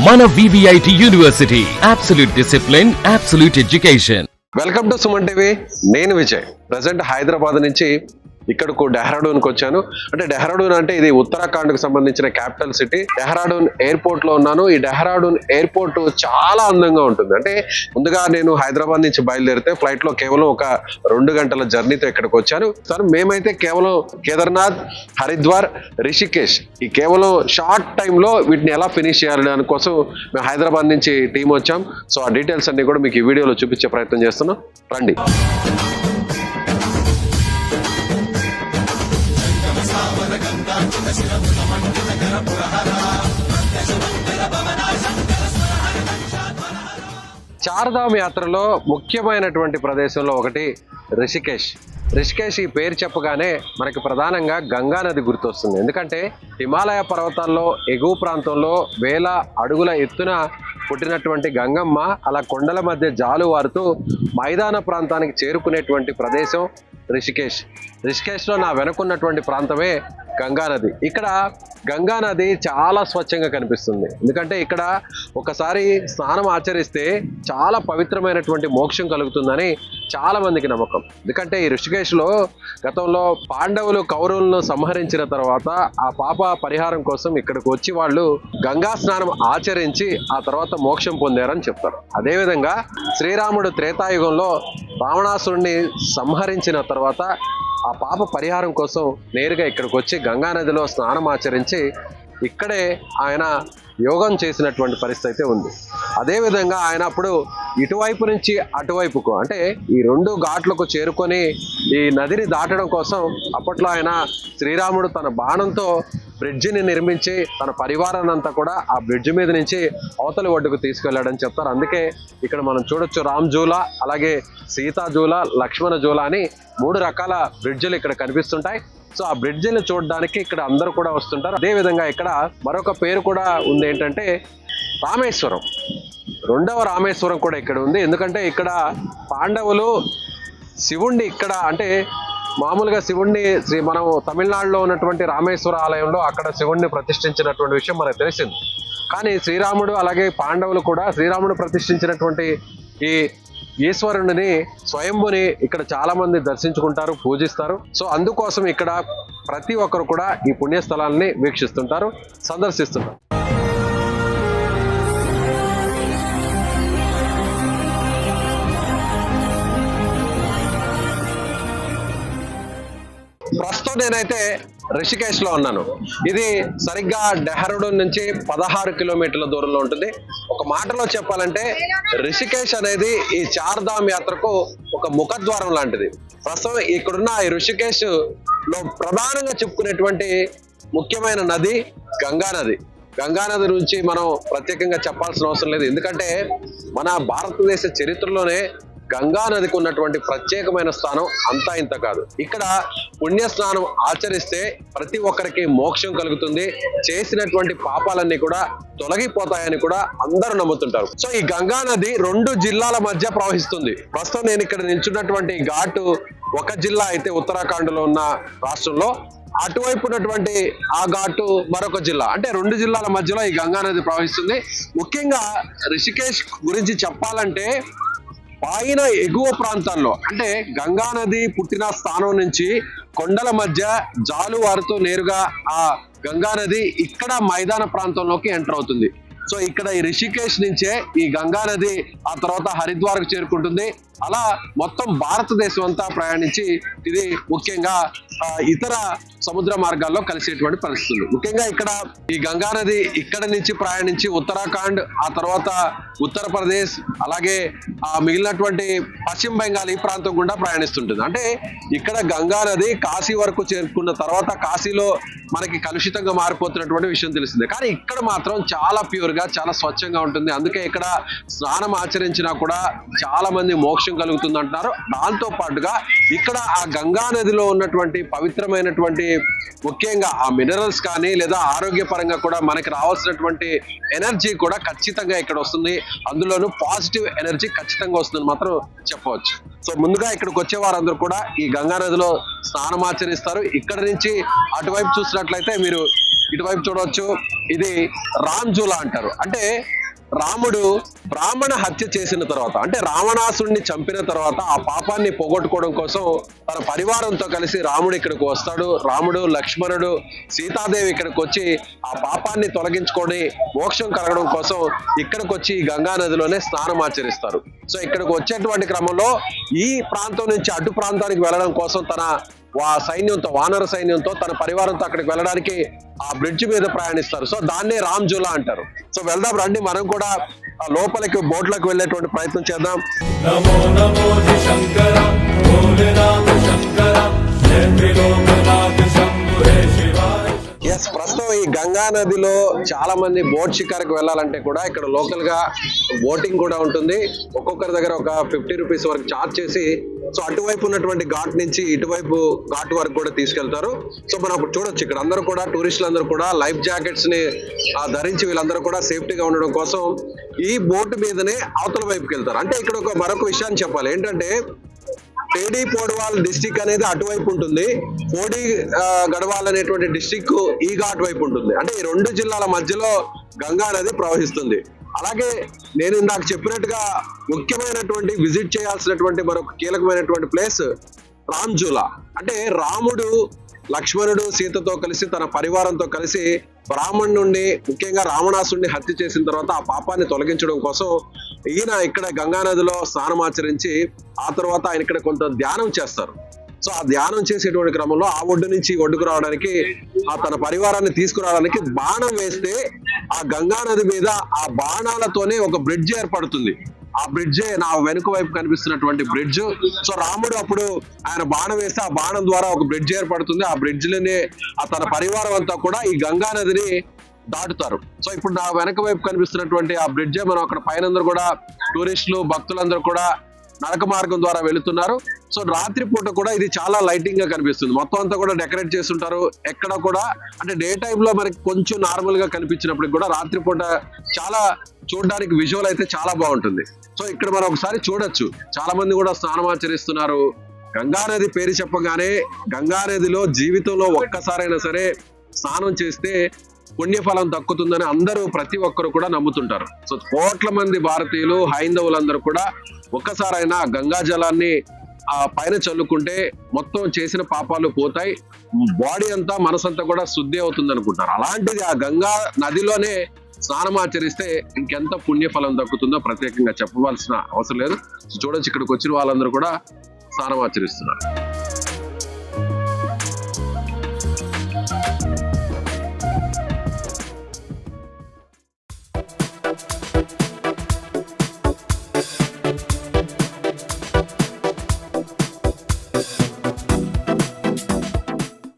మన VVIT university absolute discipline, absolute education. Welcome to Suman TV. నేను Vijay. Present Hyderabad నుంచి ఇక్కడకు డెహ్రాడూన్కి వచ్చాను. అంటే డెహ్రాడూన్ అంటే ఇది ఉత్తరాఖండ్కు సంబంధించిన క్యాపిటల్ సిటీ. డెహ్రాడూన్ ఎయిర్పోర్ట్ లో ఉన్నాను. ఈ డెహ్రాడూన్ ఎయిర్పోర్ట్ చాలా అందంగా ఉంటుంది. అంటే ముందుగా నేను హైదరాబాద్ నుంచి బయలుదేరితే ఫ్లైట్ లో కేవలం ఒక 2 గంటల జర్నీతో ఇక్కడికి వచ్చాను. సార్ మేమైతే కేవలం కేదార్నాథ్, హరిద్వార్, రిషికేష్ ఈ కేవలం షార్ట్ టైంలో వీటిని ఎలా ఫినిష్ చేయాలి దానికోసం మేము హైదరాబాద్ నుంచి టీం వచ్చాం. సో ఆ డీటెయిల్స్ అన్ని కూడా మీకు ఈ వీడియోలో చూపించే ప్రయత్నం చేస్తున్నాం. రండి. చార్ధామ్ యాత్రలో ముఖ్యమైనటువంటి ప్రదేశంలో ఒకటి రిషికేష్. రిషికేష్ ఈ పేరు చెప్పగానే మనకి ప్రధానంగా గంగా నది గుర్తొస్తుంది. ఎందుకంటే హిమాలయ పర్వతాల్లో ఎగువ ప్రాంతంలో వేల అడుగుల ఎత్తున పుట్టినటువంటి గంగమ్మ అలా కొండల మధ్య జాలువారుతూ మైదాన ప్రాంతానికి చేరుకునేటువంటి ప్రదేశం రిషికేష్. రిషికేష్లో నా వెనుకున్నటువంటి ప్రాంతమే గంగా నది. ఇక్కడ గంగా నది చాలా స్వచ్ఛంగా కనిపిస్తుంది. ఎందుకంటే ఇక్కడ ఒకసారి స్నానం ఆచరిస్తే చాలా పవిత్రమైనటువంటి మోక్షం కలుగుతుందని చాలా మందికి నమ్మకం. ఎందుకంటే ఈ ఋషికేశ్లో గతంలో పాండవులు కౌరవులను సంహరించిన తర్వాత ఆ పాప పరిహారం కోసం ఇక్కడికి వచ్చి వాళ్ళు గంగా స్నానం ఆచరించి ఆ తర్వాత మోక్షం పొందారని చెప్తారు. అదేవిధంగా శ్రీరాముడు త్రేతాయుగంలో రావణాసురుణ్ణి సంహరించిన తర్వాత ఆ పాప పరిహారం కోసం నేరుగా ఇక్కడికి వచ్చి గంగా నదిలో స్నానం ఆచరించి ఇక్కడే ఆయన యోగం చేసినటువంటి పరిస్థితి అయితే ఉంది. అదేవిధంగా ఆయన అప్పుడు ఇటువైపు నుంచి అటువైపుకు అంటే ఈ 2 ఘాట్లకు చేరుకొని ఈ నదిని దాటడం కోసం అప్పట్లో ఆయన శ్రీరాముడు తన బాణంతో బ్రిడ్జిని నిర్మించి తన పరివారాన్ని అంతా కూడా ఆ బ్రిడ్జ్ మీద నుంచి అవతలి ఒడ్డుకు తీసుకెళ్లాడని చెప్తారు. అందుకే ఇక్కడ మనం చూడొచ్చు రామ్ జూలా, అలాగే సీతా జూలా, లక్ష్మణ జూలా అని 3 రకాల బ్రిడ్జిలు ఇక్కడ కనిపిస్తుంటాయి. సో ఆ బ్రిడ్జిని చూడడానికి ఇక్కడ అందరూ కూడా వస్తుంటారు. అదేవిధంగా ఇక్కడ మరొక పేరు కూడా ఉంది, ఏంటంటే రామేశ్వరం. 2వ రామేశ్వరం కూడా ఇక్కడ ఉంది. ఎందుకంటే ఇక్కడ పాండవులు శివుణ్ణి ఇక్కడ అంటే మామూలుగా శివుణ్ణి మనం తమిళనాడులో ఉన్నటువంటి రామేశ్వర ఆలయంలో అక్కడ శివుణ్ణి ప్రతిష్ఠించినటువంటి విషయం మనకు తెలిసింది. కానీ శ్రీరాముడు అలాగే పాండవులు కూడా శ్రీరాముడు ప్రతిష్ఠించినటువంటి ఈ ఈశ్వరుడిని స్వయంభుని ఇక్కడ చాలా మంది దర్శించుకుంటారు, పూజిస్తారు. సో అందుకోసం ఇక్కడ ప్రతి ఒక్కరు కూడా ఈ పుణ్యస్థలాన్ని వీక్షిస్తుంటారు, సందర్శిస్తుంటారు. ప్రస్తుతం నేనైతే రిషికేష్ లో ఉన్నాను. ఇది సరిగ్గా డెహ్రాడూన్ నుంచి 16 కిలోమీటర్ల దూరంలో ఉంటుంది. ఒక మాటలో చెప్పాలంటే రిషికేష్ అనేది ఈ చార్ధామ్ యాత్రకు ఒక ముఖద్వారం లాంటిది. ప్రస్తుతం ఇక్కడున్న ఈ రిషికేష్ లో ప్రధానంగా చెప్పుకునేటువంటి ముఖ్యమైన నది గంగా నది. గంగా నది నుంచి మనం ప్రత్యేకంగా చెప్పాల్సిన అవసరం లేదు. ఎందుకంటే మన భారతదేశ చరిత్రలోనే గంగా నదికి ఉన్నటువంటి ప్రత్యేకమైన స్థానం అంతా ఇంత కాదు. ఇక్కడ పుణ్య స్నానం ఆచరిస్తే ప్రతి ఒక్కరికి మోక్షం కలుగుతుంది, చేసినటువంటి పాపాలన్నీ కూడా తొలగిపోతాయని కూడా అందరూ నమ్ముతుంటారు. సో ఈ గంగా నది 2 జిల్లాల మధ్య ప్రవహిస్తుంది. ప్రస్తుతం నేను ఇక్కడ నిల్చున్నటువంటి ఘాటు ఒక జిల్లా అయితే ఉత్తరాఖండ్ లో ఉన్న రాష్ట్రంలో, అటువైపు ఉన్నటువంటి ఆ ఘాటు మరొక జిల్లా. అంటే 2 జిల్లాల మధ్యలో ఈ గంగా నది ప్రవహిస్తుంది. ముఖ్యంగా రిషికేష్ గురించి చెప్పాలంటే పైన ఎగువ ప్రాంతాల్లో అంటే గంగా నది పుట్టిన స్థానం నుంచి కొండల మధ్య జాలువారుతూ నేరుగా ఆ గంగా నది ఇక్కడ మైదాన ప్రాంతంలోకి ఎంటర్ అవుతుంది. సో ఇక్కడ ఈ రిషికేష్ నుంచే ఈ గంగా నది ఆ తర్వాత హరిద్వార్కు చేరుకుంటుంది. అలా మొత్తం భారతదేశం అంతా ప్రయాణించి ఇది ముఖ్యంగా ఇతర సముద్ర మార్గాల్లో కలిసేటువంటి పరిస్థితులు. ముఖ్యంగా ఇక్కడ ఈ గంగా నది ఇక్కడ నుంచి ప్రయాణించి ఉత్తరాఖండ్, ఆ తర్వాత ఉత్తరప్రదేశ్, అలాగే మిగిలినటువంటి పశ్చిమ బెంగాల్ ఈ ప్రాంతం గుండా ప్రయాణిస్తుంటుంది. అంటే ఇక్కడ గంగా నది కాశీ వరకు చేరుకున్న తర్వాత కాశీలో మనకి కలుషితంగా మారిపోతున్నటువంటి విషయం తెలిసిందే. కానీ ఇక్కడ మాత్రం చాలా ప్యూర్ గా, చాలా స్వచ్ఛంగా ఉంటుంది. అందుకే ఇక్కడ స్నానం ఆచరించినా కూడా చాలా మంది మోక్షం కలుగుతుంది అంటున్నారు. దాంతో పాటుగా ఇక్కడ ఆ గంగా నదిలో ఉన్నటువంటి పవిత్రమైనటువంటి ముఖ్యంగా ఆ మినరల్స్ కానీ లేదా ఆరోగ్యపరంగా కూడా మనకి రావాల్సినటువంటి ఎనర్జీ కూడా ఖచ్చితంగా ఇక్కడ వస్తుంది. అందులోనూ పాజిటివ్ ఎనర్జీ ఖచ్చితంగా వస్తుందని మాత్రం చెప్పవచ్చు. సో ముందుగా ఇక్కడికి వచ్చే వారందరూ కూడా ఈ గంగా నదిలో స్నానం ఆచరిస్తారు. ఇక్కడ నుంచి అటువైపు చూసినట్లయితే మీరు ఇటువైపు చూడవచ్చు, ఇది రాంజులా అంటారు. అంటే రాముడు బ్రాహ్మణ హత్య చేసిన తర్వాత, అంటే రావణాసుడిని చంపిన తర్వాత ఆ పాపాన్ని పోగొట్టుకోవడం కోసం తన పరివారంతో కలిసి రాముడు ఇక్కడికి వస్తాడు. రాముడు, లక్ష్మణుడు, సీతాదేవి ఇక్కడికి వచ్చి ఆ పాపాన్ని తొలగించుకొని మోక్షం కలగడం కోసం ఇక్కడికి వచ్చి గంగా నదిలోనే స్నానం ఆచరిస్తారు. సో ఇక్కడికి వచ్చేటువంటి క్రమంలో ఈ ప్రాంతం నుంచి అటు ప్రాంతానికి వెళ్ళడం కోసం తన సైన్యంతో, వానర సైన్యంతో, తన పరివారంతో అక్కడికి వెళ్ళడానికి ఆ బ్రిడ్జ్ మీద ప్రయాణిస్తారు. సో దాన్నే రామ్జులా అంటారు. సో వెళ్దాం రండి, మనం కూడా లోపలికి బోట్లకు వెళ్ళేటువంటి ప్రయత్నం చేద్దాం. నమో నమో శంకర భోలేనాథ శంకర జయ త్రిలోకనాథ శంభురే శివాయ. ఎస్, ప్రస్తుతం ఈ గంగా నదిలో చాలా మంది బోట్ షికార్కి వెళ్ళాలంటే కూడా ఇక్కడ లోకల్ గా బోటింగ్ కూడా ఉంటుంది. ఒక్కొక్కరి దగ్గర ఒక 50 రూపీస్ వరకు చార్జ్ చేసి సో అటువైపు ఉన్నటువంటి ఘాట్ నుంచి ఇటువైపు ఘాట్ వరకు కూడా తీసుకెళ్తారు. సో మనం ఇప్పుడు చూడొచ్చు, ఇక్కడ అందరూ కూడా టూరిస్టులు అందరూ కూడా లైఫ్ జాకెట్స్ ని ధరించి వీళ్ళందరూ కూడా సేఫ్టీగా ఉండడం కోసం ఈ బోట్ మీదనే అవతల వైపుకి వెళ్తారు. అంటే ఇక్కడ మరొక విషయాన్ని చెప్పాలి ఏంటంటే, టేడి పోడ్వాల్ డిస్టిక్ అనేది అటువైపు ఉంటుంది, పోడి గడవాల్ అనేటువంటి డిస్టిక్ ఈ ఘాట్ వైపు ఉంటుంది. అంటే ఈ రెండు జిల్లాల మధ్యలో గంగా నది ప్రవహిస్తుంది. అలాగే నేను ఇందాక చెప్పినట్టుగా ముఖ్యమైనటువంటి విజిట్ చేయాల్సినటువంటి మరొక కీలకమైనటువంటి ప్లేస్ రామ్జులా. అంటే రాముడు, లక్ష్మణుడు సీతతో కలిసి తన పరివారంతో కలిసి బ్రాహ్మణ్ నుండి, ముఖ్యంగా రావణాసుడిని హత్య చేసిన తర్వాత ఆ పాపాన్ని తొలగించడం కోసం ఈయన ఇక్కడ గంగా నదిలో స్నానం ఆచరించి ఆ తర్వాత ఆయన ఇక్కడ కొంత ధ్యానం చేస్తారు. సో ఆ ధ్యానం చేసేటువంటి క్రమంలో ఆ ఒడ్డు నుంచి ఒడ్డుకు రావడానికి, ఆ తన పరివారాన్ని తీసుకురావడానికి బాణం వేస్తే ఆ గంగా నది మీద ఆ బాణాలతోనే ఒక బ్రిడ్జ్ ఏర్పడుతుంది. ఆ బ్రిడ్జే నా వెనుక వైపు కనిపిస్తున్నటువంటి బ్రిడ్జ్. సో రాముడు అప్పుడు ఆయన బాణం వేస్తే ఆ బాణం ద్వారా ఒక బ్రిడ్జ్ ఏర్పడుతుంది. ఆ బ్రిడ్జ్ లోనే ఆ తన పరివారం అంతా కూడా ఈ గంగా నదిని దాటుతారు. సో ఇప్పుడు నా వెనక వైపు కనిపిస్తున్నటువంటి ఆ బ్రిడ్జే మనం అక్కడ పైన కూడా టూరిస్టులు, భక్తులందరూ కూడా నడక మార్గం ద్వారా వెళుతున్నారు. సో రాత్రిపూట కూడా ఇది చాలా లైటింగ్ గా కనిపిస్తుంది. మొత్తం అంతా కూడా డెకరేట్ చేస్తుంటారు. ఎక్కడ కూడా అంటే డే టైమ్ లో మనకి కొంచెం నార్మల్ గా కనిపించినప్పటికి కూడా రాత్రిపూట చాలా చూడడానికి విజువల్ అయితే చాలా బాగుంటుంది. సో ఇక్కడ మనం ఒకసారి చూడొచ్చు, చాలా మంది కూడా స్నానం ఆచరిస్తున్నారు. గంగా నది పేరు చెప్పగానే గంగా నదిలో జీవితంలో ఒక్కసారైనా సరే స్నానం చేస్తే పుణ్యఫలం దక్కుతుందని అందరూ, ప్రతి ఒక్కరు కూడా నమ్ముతుంటారు. సో కోట్ల మంది భారతీయులు, హైందవులందరూ కూడా ఒక్కసారైనా గంగా జలాన్ని ఆ పైన చల్లుకుంటే మొత్తం చేసిన పాపాలు పోతాయి, బాడీ అంతా, మనసంతా కూడా శుద్ధి అవుతుంది అనుకుంటారు. అలాంటిది ఆ గంగా నదిలోనే స్నానం ఆచరిస్తే ఇంకెంత పుణ్యఫలం దక్కుతుందో ప్రత్యేకంగా చెప్పవలసిన అవసరం లేదు. చూడొచ్చు, ఇక్కడికి వచ్చిన వాళ్ళందరూ కూడా స్నానం ఆచరిస్తున్నారు.